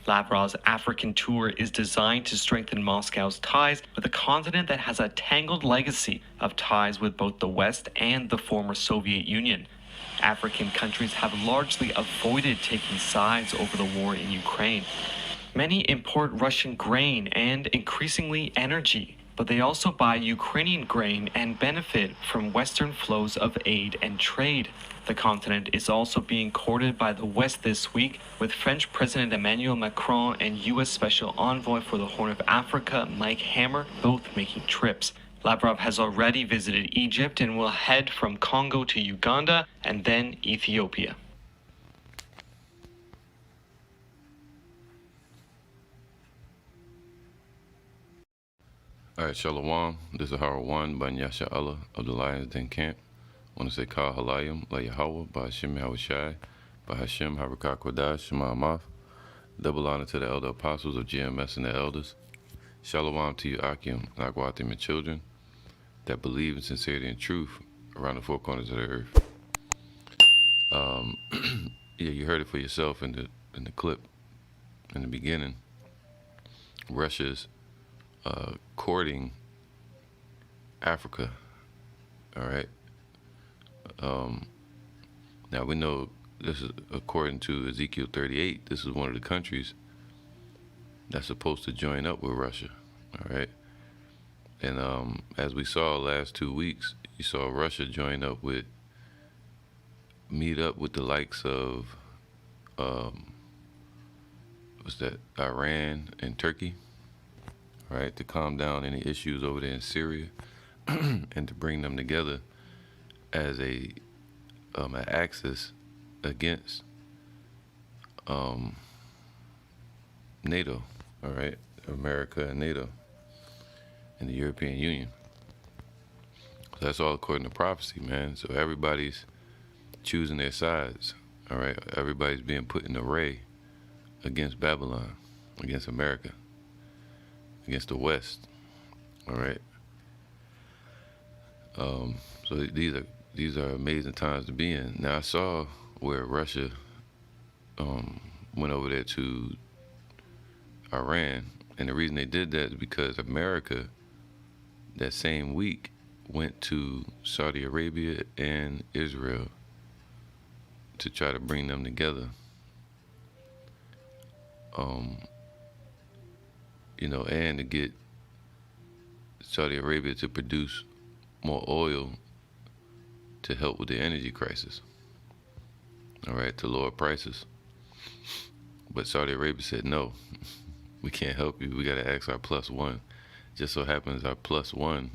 Lavrov's African tour is designed to strengthen Moscow's ties with a continent that has a tangled legacy of ties with both the West and the former Soviet Union. African countries have largely avoided taking sides over the war in Ukraine. Many import Russian grain and increasingly energy, but they also buy Ukrainian grain and benefit from Western flows of aid and trade. The continent is also being courted by the West this week, with French President Emmanuel Macron and U.S. Special Envoy for the Horn of Africa, Mike Hammer, both making trips. Lavrov has already visited Egypt and will head from Congo to Uganda and then Ethiopia. All right, Shalom. This is Howard 1 by Nyasha Allah of the Lions Den Camp. I want to say Kal Halayim, La Yahweh, by Hashem Yahushai, by Hashem Harakah Kodash, Shema Amath. Double honor to the elder apostles of GMS and the elders. Shalom to you, Akim, Nagwatim, and children that believe in sincerity and truth around the four corners of the earth. Yeah, you heard it for yourself in the clip in the beginning. Russia's courting Africa. All right. Now we know this is according to Ezekiel 38. This is one of the countries that's supposed to join up with Russia. All right. And as we saw last 2 weeks, you saw Russia meet up with the likes of Iran and Turkey, right, to calm down any issues over there in Syria and to bring them together as an axis against NATO, all right, America and NATO and the European Union. So that's all according to prophecy, man. So everybody's choosing their sides, all right? Everybody's being put in array against Babylon, against America, against the West, all right? So these are amazing times to be in. Now I saw where Russia went over there to Iran, and the reason they did that is because America that same week went to Saudi Arabia and Israel to try to bring them together. And to get Saudi Arabia to produce more oil to help with the energy crisis, all right, to lower prices. But Saudi Arabia said, no, we can't help you. We got to ask our plus one. Just so happens our plus one,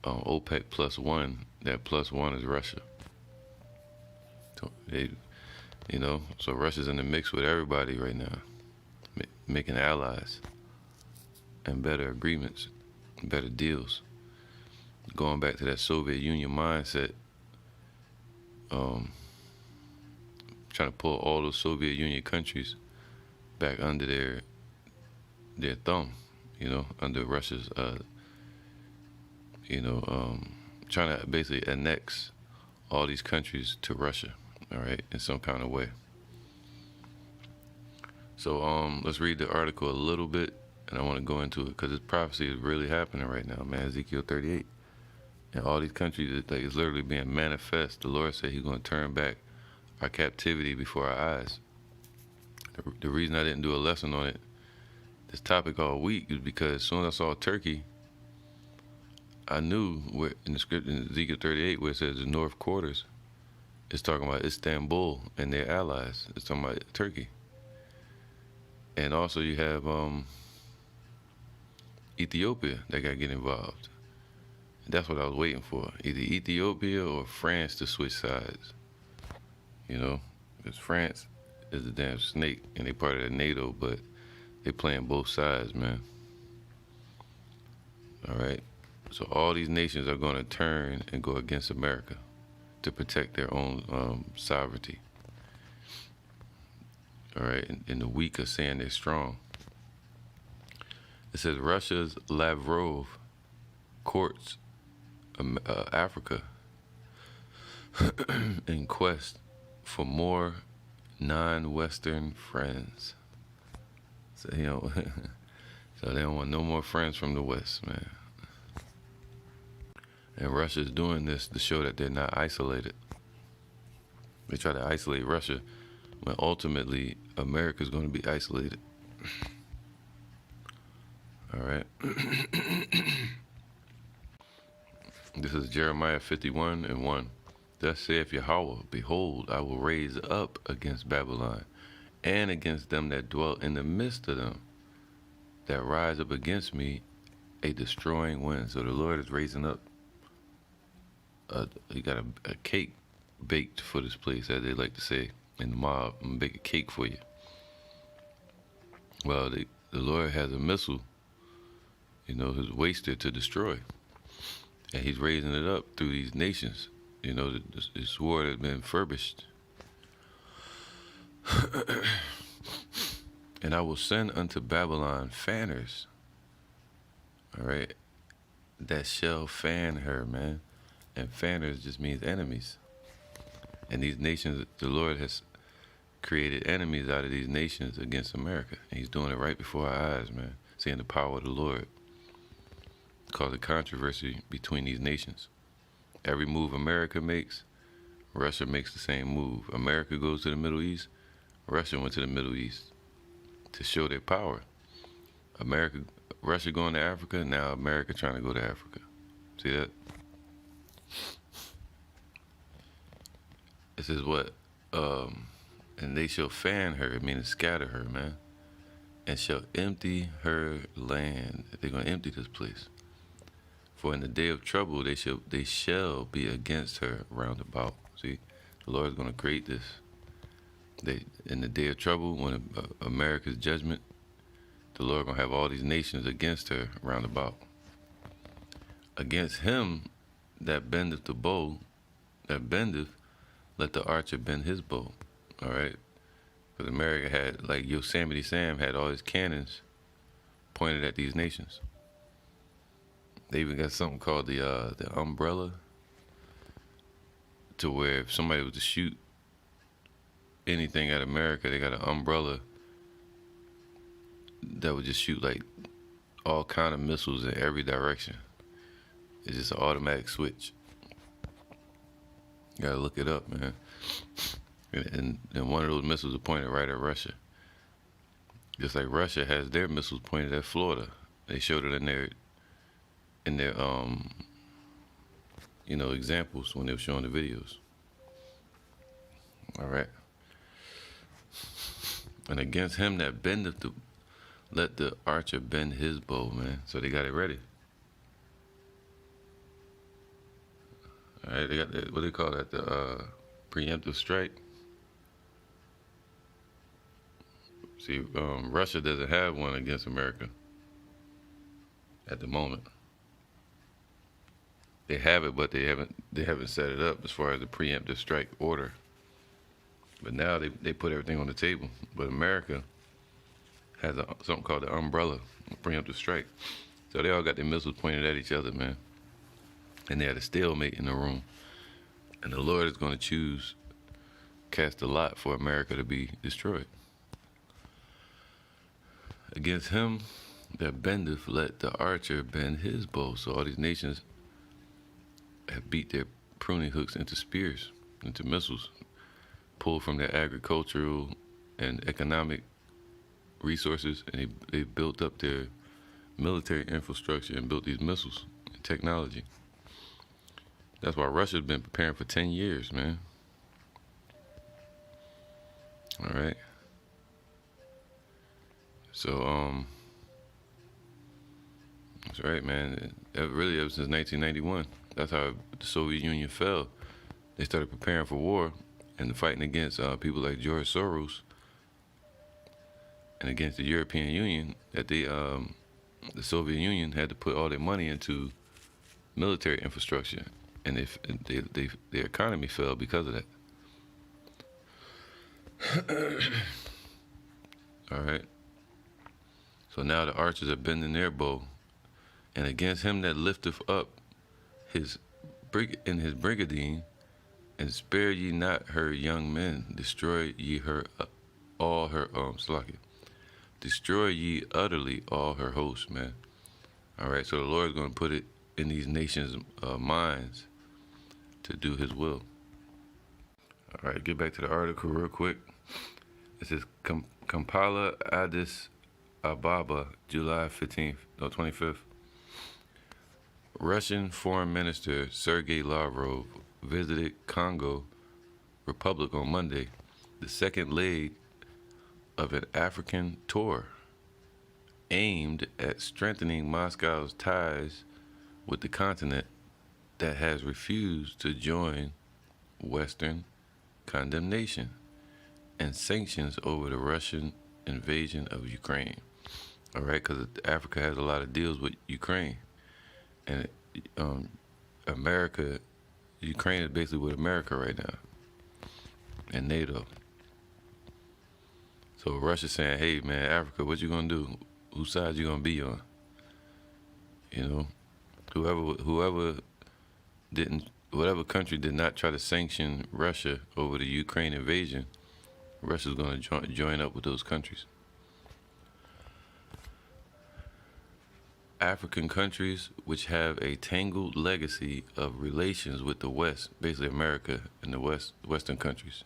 OPEC plus one, that plus one is Russia. So so Russia's in the mix with everybody right now, making allies and better agreements, better deals. Going back to that Soviet Union mindset, trying to pull all those Soviet Union countries back under their thumb, under Russia's, trying to basically annex all these countries to Russia, all right, in some kind of way. So let's read the article a little bit, and I want to go into it because this prophecy is really happening right now, man. Ezekiel 38. And all these countries, it's literally being manifest. The Lord said he's going to turn back our captivity before our eyes. The reason I didn't do a lesson on this topic all week is because as soon as I saw Turkey, I knew where in the script in Ezekiel 38 where it says the north quarters, it's talking about Istanbul and their allies. It's talking about Turkey. And also you have Ethiopia that got to get involved. That's what I was waiting for, either Ethiopia or France to switch sides. Because France is a damn snake and they part of the NATO, but they playing both sides, man. All right. So all these nations are going to turn and go against America to protect their own sovereignty. All right. And the weak are saying they're strong. It says Russia's Lavrov courts Africa in quest for more non-Western friends. So, so they don't want no more friends from the West, man. And Russia's doing this to show that they're not isolated. They try to isolate Russia when ultimately America's going to be isolated. All right. This is Jeremiah 51:1. Thus saith Yahweh, behold, I will raise up against Babylon and against them that dwell in the midst of them, that rise up against me a destroying wind. So the Lord is raising up. He got a cake baked for this place, as they like to say in the mob. I'm gonna bake a cake for you. Well, the Lord has a missile, who's wasted to destroy. And he's raising it up through these nations. This sword has been furbished. And I will send unto Babylon fanners, all right, that shall fan her, man. And fanners just means enemies. And these nations, the Lord has created enemies out of these nations against America. And he's doing it right before our eyes, man. Seeing the power of the Lord cause a controversy between these nations. Every move America makes, Russia makes the same move. America goes to the Middle East, Russia went to the Middle East to show their power. Russia going to Africa, now America trying to go to Africa. See that? This is what, and they shall fan her, meaning scatter her, man, and shall empty her land. They're going to empty this place. For in the day of trouble, they shall be against her round about. See, the Lord is going to create this. In the day of trouble, when America's judgment, the Lord going to have all these nations against her round about. Against him that bendeth the bow, that bendeth, let the archer bend his bow. All right? Because America had, like Yosemite Sam had all his cannons pointed at these nations. They even got something called the umbrella, to where if somebody was to shoot anything at America, they got an umbrella that would just shoot like all kind of missiles in every direction. It's just an automatic switch. You gotta look it up, man. And one of those missiles are pointed right at Russia. Just like Russia has their missiles pointed at Florida. They showed it in their examples when they were showing the videos. All right. And against him that bendeth let the archer bend his bow, man. So they got it ready. All right, they got what they call that, the preemptive strike. See, Russia doesn't have one against America at the moment. They have it, but they haven't set it up as far as the preemptive strike order. But now they put everything on the table. But America has something called the umbrella, preemptive strike. So they all got their missiles pointed at each other, man. And they had a stalemate in the room. And the Lord is going to cast a lot for America to be destroyed. Against him that bendeth, let the archer bend his bow. So all these nations have beat their pruning hooks into spears, into missiles, pulled from their agricultural and economic resources, and they built up their military infrastructure and built these missiles and technology. That's why Russia's been preparing for 10 years, man. All right. So, that's right, man. Really, ever since 1991, that's how the Soviet Union fell. They started preparing for war and fighting against people like George Soros and against the European Union. That the Soviet Union had to put all their money into military infrastructure, and their economy fell because of that. All right. So now the archers are bending their bow, and against him that lifteth up his brigandine, And spare ye not her young men, destroy ye her all her Slakia. Destroy ye utterly all her hosts, man. All right, so the Lord's going to put it in these nations' minds to do His will. All right, get back to the article real quick. It says Kampala, Addis Ababa, July 25th. Russian Foreign Minister Sergei Lavrov visited Congo Republic on Monday, the second leg of an African tour aimed at strengthening Moscow's ties with the continent that has refused to join Western condemnation and sanctions over the Russian invasion of Ukraine. All right, because Africa has a lot of deals with Ukraine, and Ukraine is basically with America right now, and NATO. So Russia's saying, "Hey, man, Africa, what you gonna do? Whose side you gonna be on? You know, whatever country did not try to sanction Russia over the Ukraine invasion, Russia's gonna join up with those countries." African countries which have a tangled legacy of relations with the West, basically America and the Western countries,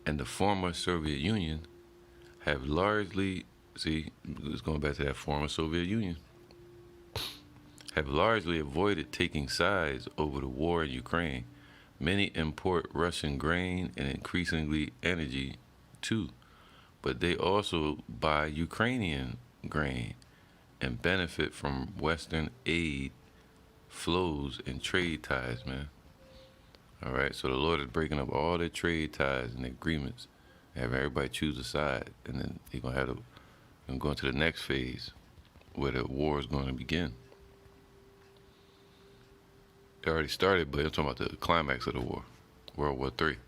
and the former Soviet Union have largely, it's going back to that former Soviet Union, have largely avoided taking sides over the war in Ukraine. Many import Russian grain and increasingly energy too, but they also buy Ukrainian grain and benefit from Western aid flows and trade ties, man. All right, so the Lord is breaking up all their trade ties and agreements, having everybody choose a side, and then He's gonna go into the next phase where the war is going to begin. It already started, but I'm talking about the climax of the war, World War III.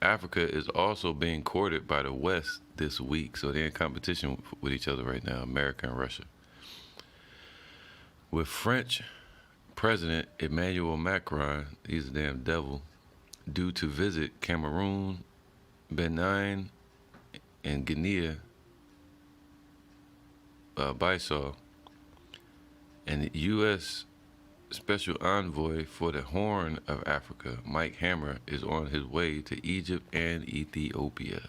Africa is also being courted by the West this week, so they're in competition with each other right now, America and Russia. With French President Emmanuel Macron, he's a damn devil, due to visit Cameroon, Benin, and Guinea-Bissau, and the U.S. Special Envoy for the Horn of Africa, Mike Hammer, is on his way to Egypt and Ethiopia.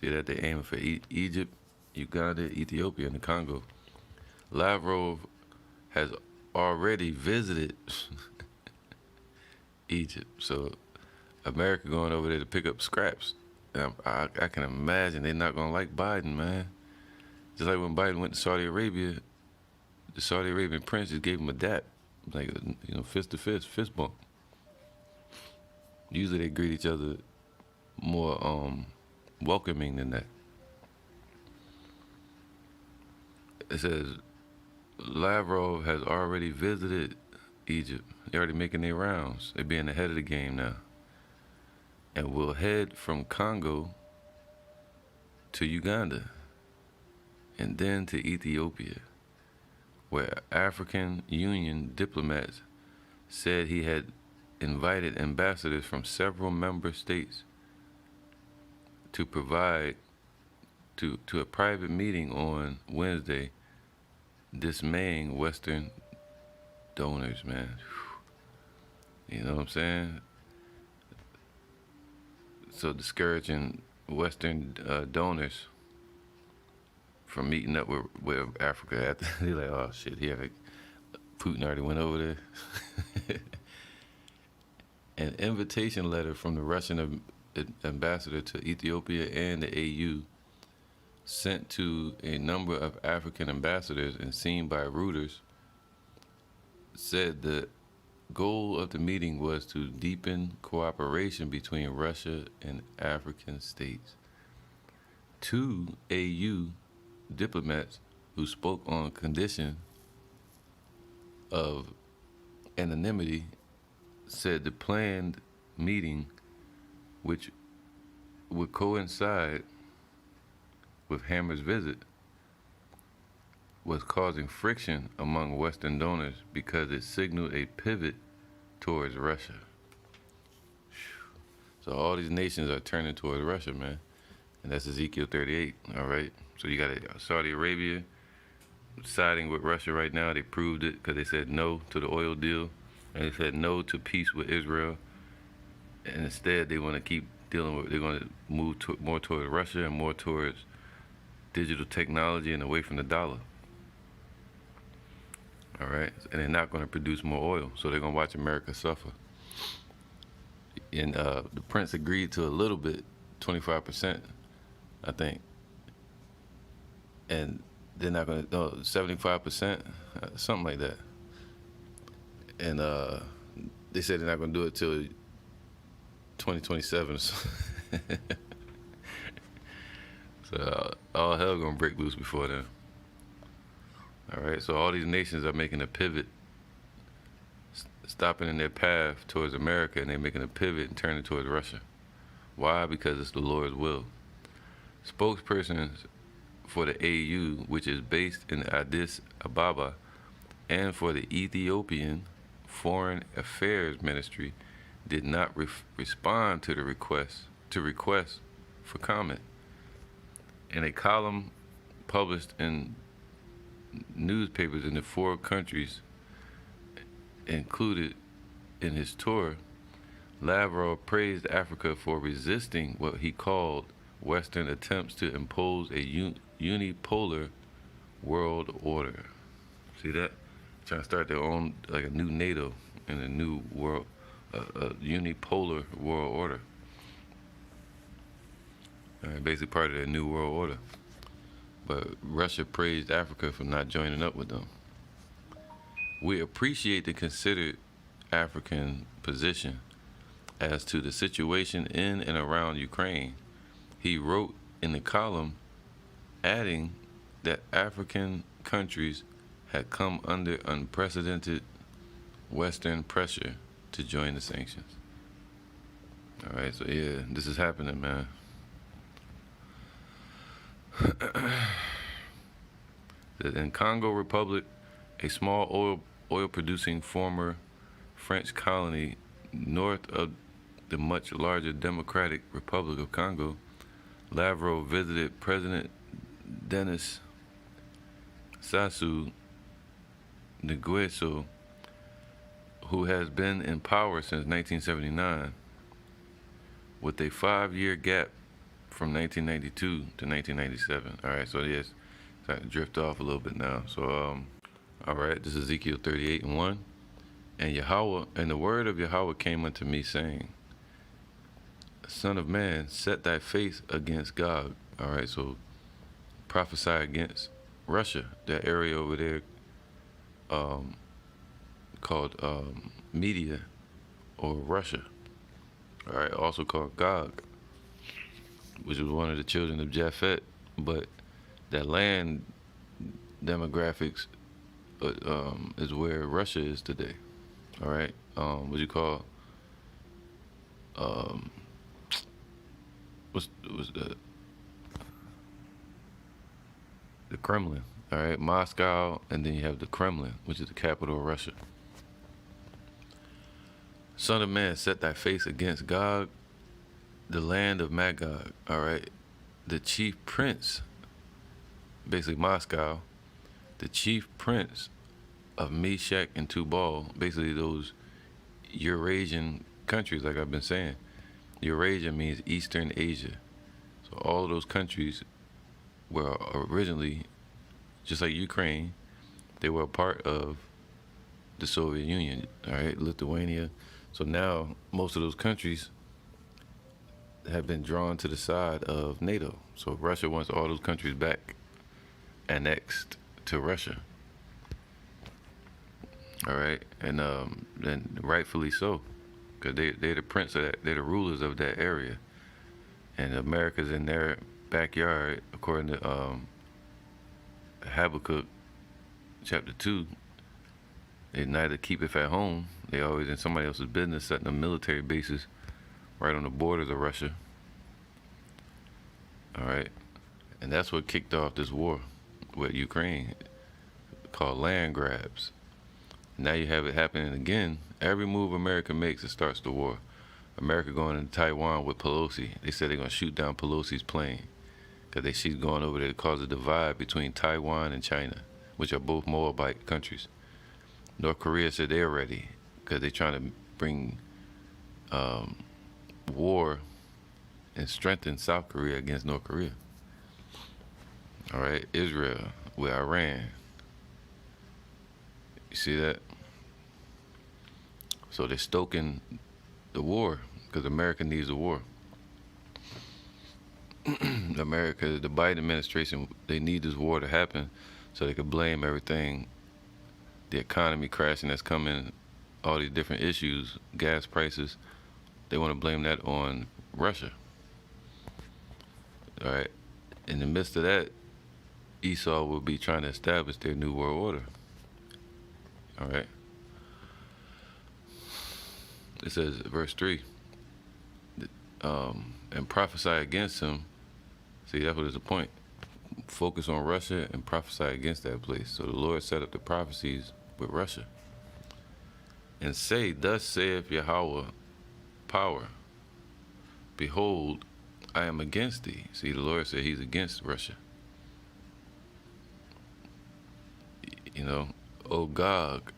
See that they're aiming for Egypt, Uganda, Ethiopia, and the Congo. Lavrov has already visited Egypt, so America going over there to pick up scraps. I can imagine they're not gonna like Biden, man. Just like when Biden went to Saudi Arabia, the Saudi Arabian prince just gave him a dap, like fist to fist bump. Usually they greet each other more welcoming than that. It says Lavrov has already visited Egypt. They're already making their rounds. They're being ahead of the game now. And will head from Congo to Uganda and then to Ethiopia, where African Union diplomats said he had invited ambassadors from several member states to provide to a private meeting on Wednesday, dismaying Western donors, man. You know what I'm saying? So discouraging Western donors from meeting up with Africa. After they're like, oh shit, Putin already went over there. An invitation letter from the Russian ambassador to Ethiopia and the AU, sent to a number of African ambassadors and seen by Reuters, said the goal of the meeting was to deepen cooperation between Russia and African states. Two AU diplomats who spoke on condition of anonymity said the planned meeting, which would coincide with Hammer's visit, was causing friction among Western donors because it signaled a pivot towards Russia. So all these nations are turning towards Russia, man. And that's Ezekiel 38, all right? So you got Saudi Arabia siding with Russia right now. They proved it because they said no to the oil deal. And they said no to peace with Israel. And instead, they want to keep dealing with, they're going to move more towards Russia and more towards digital technology and away from the dollar. All right? And they're not going to produce more oil. So they're going to watch America suffer. And the prince agreed to a little bit, 25%, I think. And they're not going to, 75%, something like that. And they said they're not going to do it till 2027. So all hell going to break loose before then. All right, so all these nations are making a pivot, stopping in their path towards America, and they're making a pivot and turning towards Russia. Why? Because it's the Lord's will. Spokespersons for the AU, which is based in Addis Ababa, and for the Ethiopian Foreign Affairs Ministry, did not respond to the request for comment. In a column published in newspapers in the 4 countries included in his tour, Lavrov praised Africa for resisting what he called Western attempts to impose a unipolar world order. See that? Trying to start their own, like a new NATO and a new world, a unipolar world order. Basically part of their new world order. But Russia praised Africa for not joining up with them. We appreciate the considered African position as to the situation in and around Ukraine, he wrote in the column, adding that African countries had come under unprecedented Western pressure to join the sanctions. All right, so yeah, this is happening, man. In Congo Republic, a small oil-producing former French colony north of the much larger Democratic Republic of Congo, Lavrov visited President Denis Sassou Nguesso, who has been in power since 1979, with a 5-year gap from 1992 to 1997. All right, so yes, starting to drift off a little bit now. So, all right, this is Ezekiel 38:1. And the word of Yahweh came unto me, saying, Son of man, set thy face against Gog. All right, so prophesy against Russia, that area over there called Media or Russia. All right, also called Gog, which was one of the children of Japhet, but that land demographics is where Russia is today. All right, what you call what's the Kremlin? All right, Moscow, and then you have the Kremlin, which is the capital of Russia. Son of man, set thy face against Gog, the land of Magog. All right, the chief prince, basically Moscow, the chief prince of Meshach and Tubal, basically those Eurasian countries, like I've been saying. Eurasia means Eastern Asia. So all of those countries were originally, just like Ukraine, they were a part of the Soviet Union, all right, Lithuania. So now most of those countries have been drawn to the side of NATO. So Russia wants all those countries back annexed to Russia. All right, and then rightfully so, because they're the prince of that, they're the rulers of that area, and America's in their backyard, according to Habakkuk chapter 2. They neither keepeth at home; they always in somebody else's business, setting up military bases right on the borders of Russia. All right, and that's what kicked off this war with Ukraine, called land grabs. Now you have it happening again Every move America makes, it starts the war. America going into Taiwan with Pelosi. They said they're going to shoot down Pelosi's plane because she's going over there to cause a divide between Taiwan and China, which are both Moabite countries. North Korea said they're ready because they're trying to bring war and strengthen South Korea against North Korea. All right, Israel with Iran. You see that? So they're stoking the war because America needs a war. America, the Biden administration, they need this war to happen so they could blame everything, the economy crashing that's coming, all these different issues, gas prices. They want to blame that on Russia. All right. In the midst of that, Esau will be trying to establish their new world order. All right. It says, verse 3, and prophesy against him. See, that's what is the point. Focus on Russia and prophesy against that place. So the Lord set up the prophecies with Russia. And say, thus saith Yahweh, power, behold, I am against thee. See, the Lord said he's against Russia. You know, O Gog,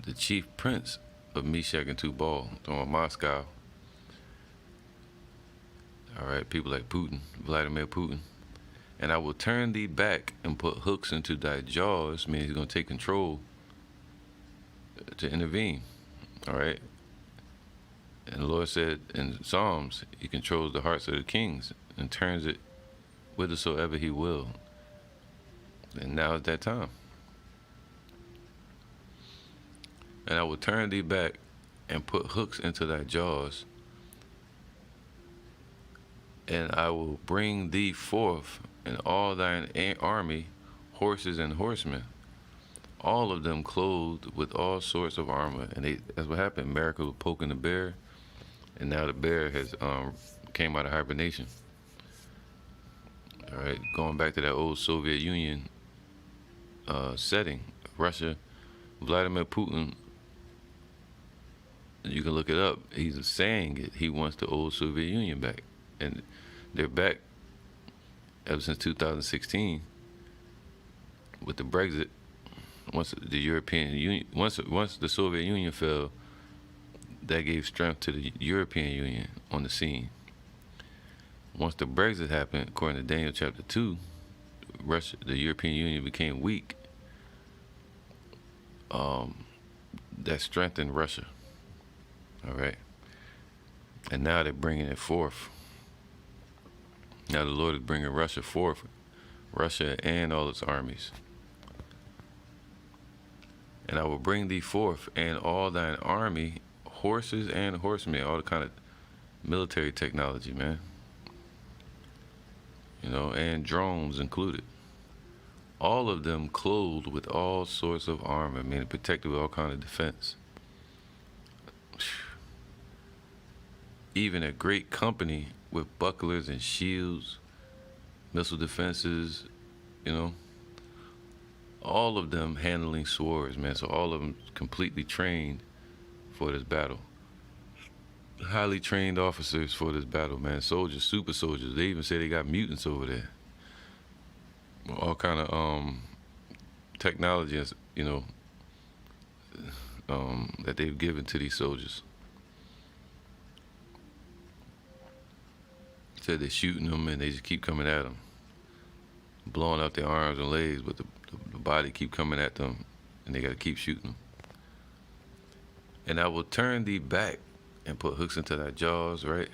the chief prince of Meshach and Tubal, on Moscow. All right, people like Putin, Vladimir Putin. And I will turn thee back and put hooks into thy jaws, meaning he's going to take control to intervene. All right. And the Lord said in Psalms, he controls the hearts of the kings and turns it whithersoever he will. And now is that time. And I will turn thee back and put hooks into thy jaws, and I will bring thee forth and all thine army, horses and horsemen, all of them clothed with all sorts of armor. And that's what happened. America was poking the bear, and now the bear has came out of hibernation. All right, going back to that old Soviet Union setting, Russia, Vladimir Putin. You can look it up. He's saying it. He wants the old Soviet Union back, and they're back ever since 2016 with the Brexit. Once the European Union, once the Soviet Union fell, that gave strength to the European Union on the scene. Once the Brexit happened, according to Daniel chapter 2, Russia, the European Union became weak. That strengthened Russia. All right. And now they're bringing it forth. Now the Lord is bringing Russia forth, Russia and all its armies. And I will bring thee forth and all thine army, horses and horsemen, all the kind of military technology, man. You know, and drones included. All of them clothed with all sorts of armor, meaning protected with all kind of defense. Even a great company with bucklers and shields, missile defenses, you know, all of them handling swords, man. So all of them completely trained for this battle. Highly trained officers for this battle, man. Soldiers, super soldiers. They even say they got mutants over there. All kind of technology, you know, that they've given to these soldiers. Said they're shooting them and they just keep coming at them, blowing out their arms and legs, but the body keep coming at them, and they got to keep shooting them. And I will turn thee back and put hooks into thy jaws, right?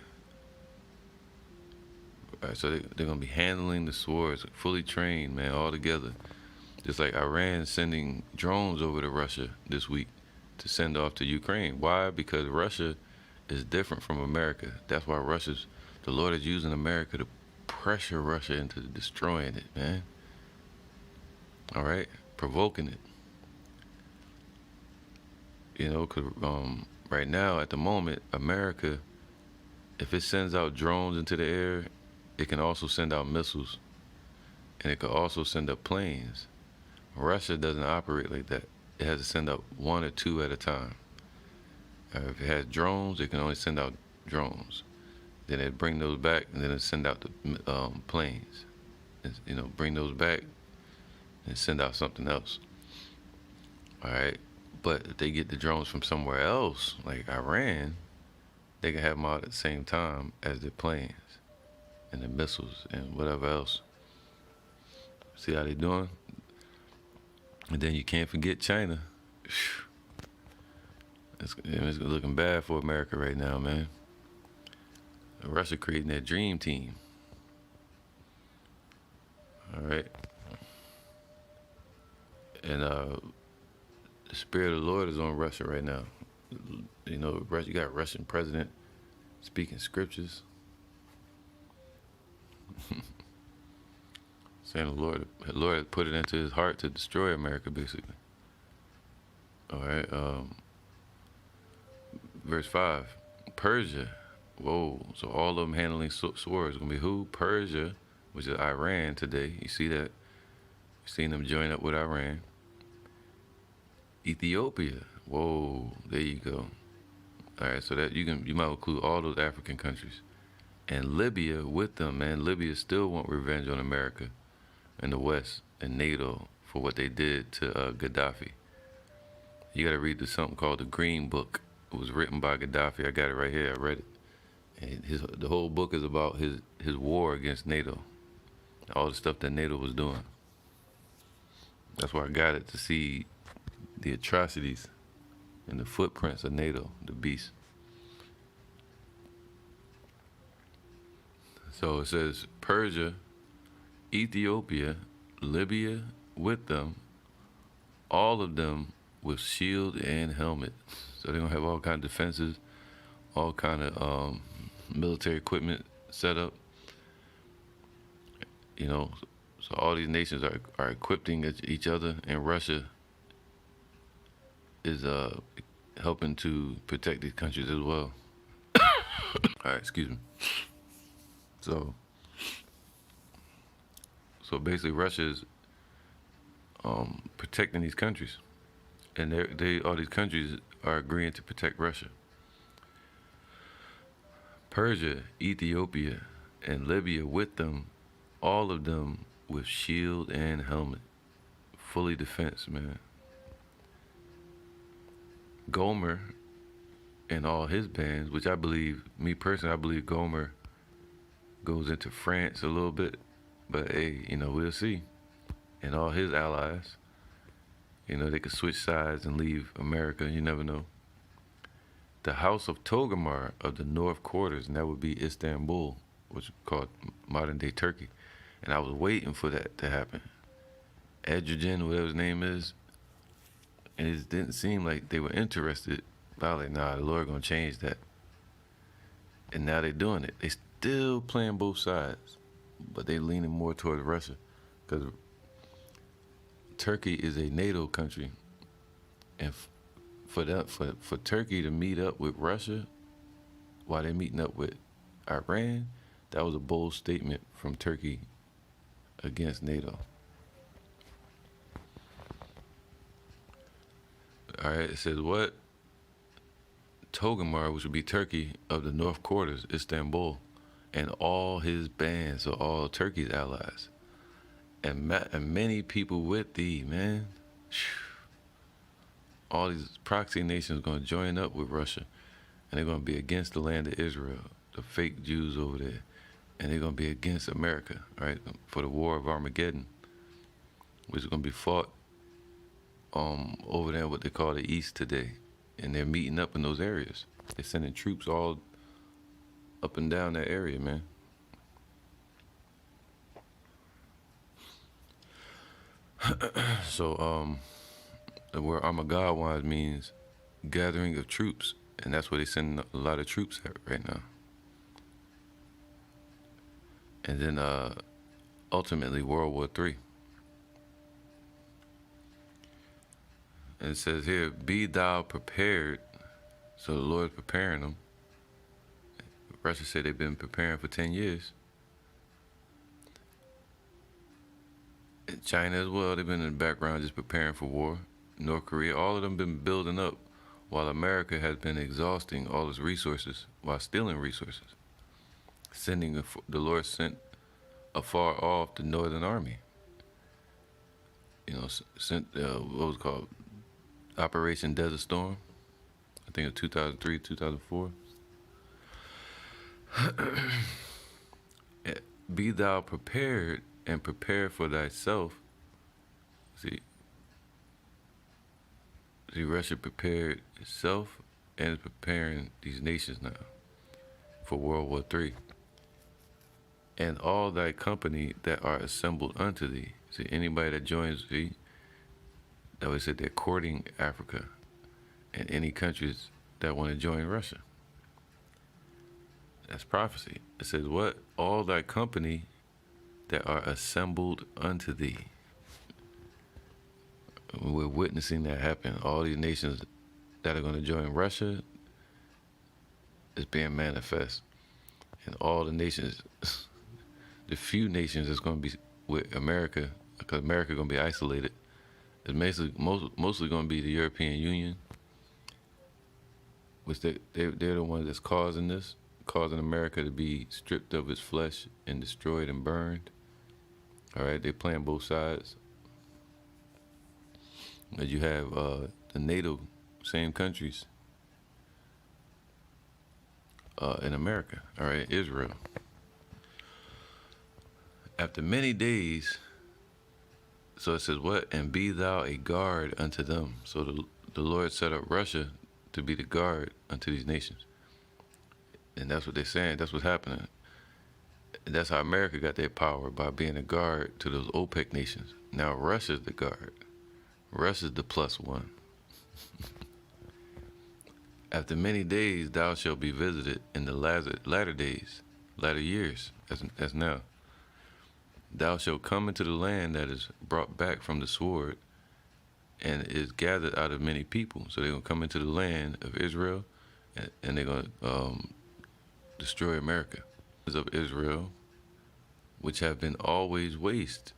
All right, so they're going to be handling the swords, fully trained, man, all together. Just like Iran sending drones over to Russia this week to send off to Ukraine. Why? Because Russia is different from America. That's why the Lord is using America to pressure Russia into destroying it, man. All right? Provoking it. You know, because right now, at the moment, America, if it sends out drones into the air, it can also send out missiles. And it could also send up planes. Russia doesn't operate like that. It has to send up one or two at a time. If it has drones, it can only send out drones. Then it bring those back, and then it send out the planes. And, bring those back and send out something else. All right, but if they get the drones from somewhere else, like Iran, they can have them out at the same time as the planes and the missiles and whatever else. See how they doing? And then you can't forget China. It's looking bad for America right now, man. Russia creating that dream team. All right. And the spirit of the Lord is on Russia right now. You got a Russian president speaking scriptures. Saying the Lord put it into his heart to destroy America, basically. All right. Verse 5. Persia. Whoa. So all of them handling swords. Going to be who? Persia, which is Iran today. You see that? You've seen them join up with Iran. Ethiopia. Whoa. There you go. All right. So that you might include all those African countries. And Libya with them, man. Libya still want revenge on America and the West and NATO for what they did to Gaddafi. You got to read something called the Green Book. It was written by Gaddafi. I got it right here. I read it. And the whole book is about his war against NATO. All the stuff that NATO was doing. That's why I got it, to see the atrocities and the footprints of NATO, the beast. So it says Persia, Ethiopia, Libya with them, all of them with shield and helmet. So they're going to have all kind of defenses, all kind of military equipment set up. So all these nations are equipping each other, and Russia is helping to protect these countries as well. All right, excuse me. So basically, Russia is protecting these countries, and all these countries are agreeing to protect Russia. Persia, Ethiopia, and Libya with them, all of them with shield and helmet, fully defense, man. Gomer and all his bands, which I believe, me personally, I believe Gomer goes into France a little bit, but hey, we'll see. And all his allies, they could switch sides and leave America, you never know. The house of Togomar of the North Quarters, and that would be Istanbul, which is called modern day Turkey. And I was waiting for that to happen. Edgerton, whatever his name is, and it didn't seem like they were interested. But I was like, nah, the Lord gonna change that. And now they're doing it. They still playing both sides, but they leaning more towards Russia, because Turkey is a NATO country, and for Turkey to meet up with Russia while they're meeting up with Iran, that was a bold statement from Turkey against NATO. All right, it says what? Togomar, which would be Turkey, of the North Quarters, Istanbul, and all his bands, so all Turkey's allies, and many people with thee, man. All these proxy nations are going to join up with Russia, and they're going to be against the land of Israel, the fake Jews over there, and they're going to be against America, right, for the war of Armageddon, which is going to be fought over there, what they call the East today, and they're meeting up in those areas. They're sending troops all up and down that area, man. So, the word Armageddon means gathering of troops, and that's where they send a lot of troops at right now. And then ultimately World War III. And it says here, be thou prepared. So the Lord's preparing them. Russia said they've been preparing for 10 years. And China as well, they've been in the background just preparing for war. North Korea, all of them been building up while America has been exhausting all its resources while stealing resources, the Lord sent afar off the northern army. Sent what was it called Operation Desert Storm. I think of 2003, 2004. Be thou prepared and prepare for thyself. See, Russia prepared itself and is preparing these nations now for World War III. And all thy company that are assembled unto thee. See, anybody that joins thee, that would say they're courting Africa and any countries that want to join Russia. That's prophecy. It says what? All thy company that are assembled unto thee. We're witnessing that happen. All these nations that are going to join Russia is being manifest. And all the nations, the few nations that's going to be with America, because America is going to be isolated, is mostly going to be the European Union, which they're the ones that's causing America to be stripped of its flesh and destroyed and burned. All right, they're playing both sides. As you have the NATO, same countries in America, all right, Israel. After many days, so it says what? And be thou a guard unto them. So the Lord set up Russia to be the guard unto these nations. And that's what they're saying. That's what's happening. And that's how America got their power, by being a guard to those OPEC nations. Now Russia's the guard. Russia's the plus one. After many days thou shalt be visited in the latter days, latter years, as now. Thou shalt come into the land that is brought back from the sword and is gathered out of many people. So they're going to come into the land of Israel, and they're going to destroy America. Of Israel, which have been always waste,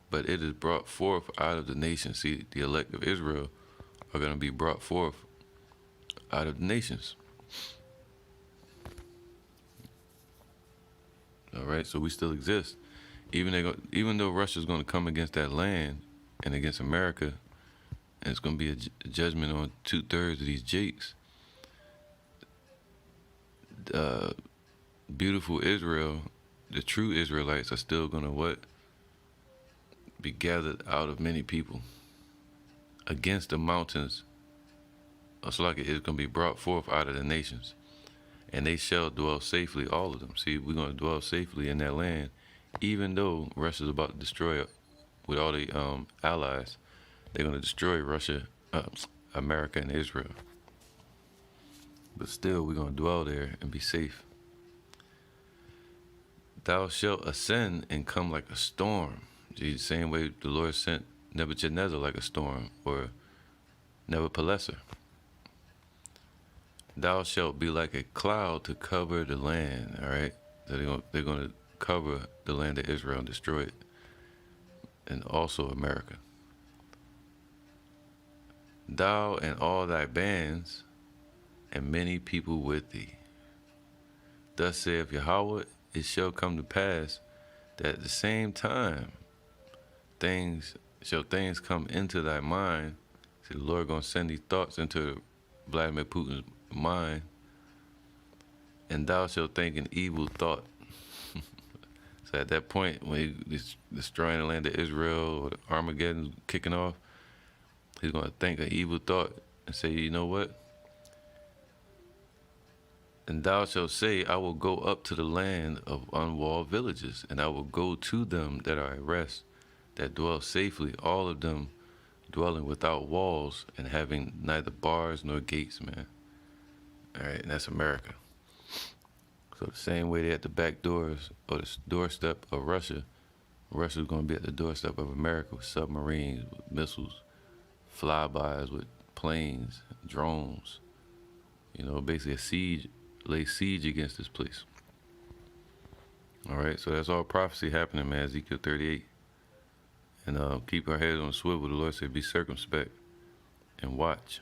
but it is brought forth out of the nations. See, the elect of Israel are going to be brought forth out of the nations. All right, so we still exist. Even though Russia's going to come against that land and against America, and it's going to be a judgment on 2/3 of these jakes, beautiful Israel, the true Israelites, are still going to what? Be gathered out of many people against the mountains. So like it's going to be brought forth out of the nations, and they shall dwell safely, all of them. See, we're going to dwell safely in that land, even though Russia's about to destroy it with all the allies. They're going to destroy Russia, America, and Israel. But still, we're going to dwell there and be safe. Thou shalt ascend and come like a storm. The same way the Lord sent Nebuchadnezzar like a storm, or Nebuchadnezzar. Thou shalt be like a cloud to cover the land. All right, so they're going to cover the land of Israel and destroy it, and also America. Thou and all thy bands, and many people with thee. Thus saith Yahweh, it shall come to pass that at the same time things come into thy mind. See, the Lord gonna send these thoughts into Vladimir Putin's mind, and thou shalt think an evil thought. So at that point, when he's destroying the land of Israel, or the Armageddon's kicking off, he's gonna think an evil thought and say, you know what? And thou shalt say, I will go up to the land of unwalled villages, and I will go to them that are at rest, that dwell safely, all of them dwelling without walls and having neither bars nor gates, man. All right, and that's America. So the same way they at the back doors or the doorstep of Russia, Russia's going to be at the doorstep of America with submarines, with missiles, flybys, with planes, drones. You know, basically lay siege against this place. All right, so that's all prophecy happening, man. Ezekiel 38. And keep our heads on a swivel. The Lord said, be circumspect and watch.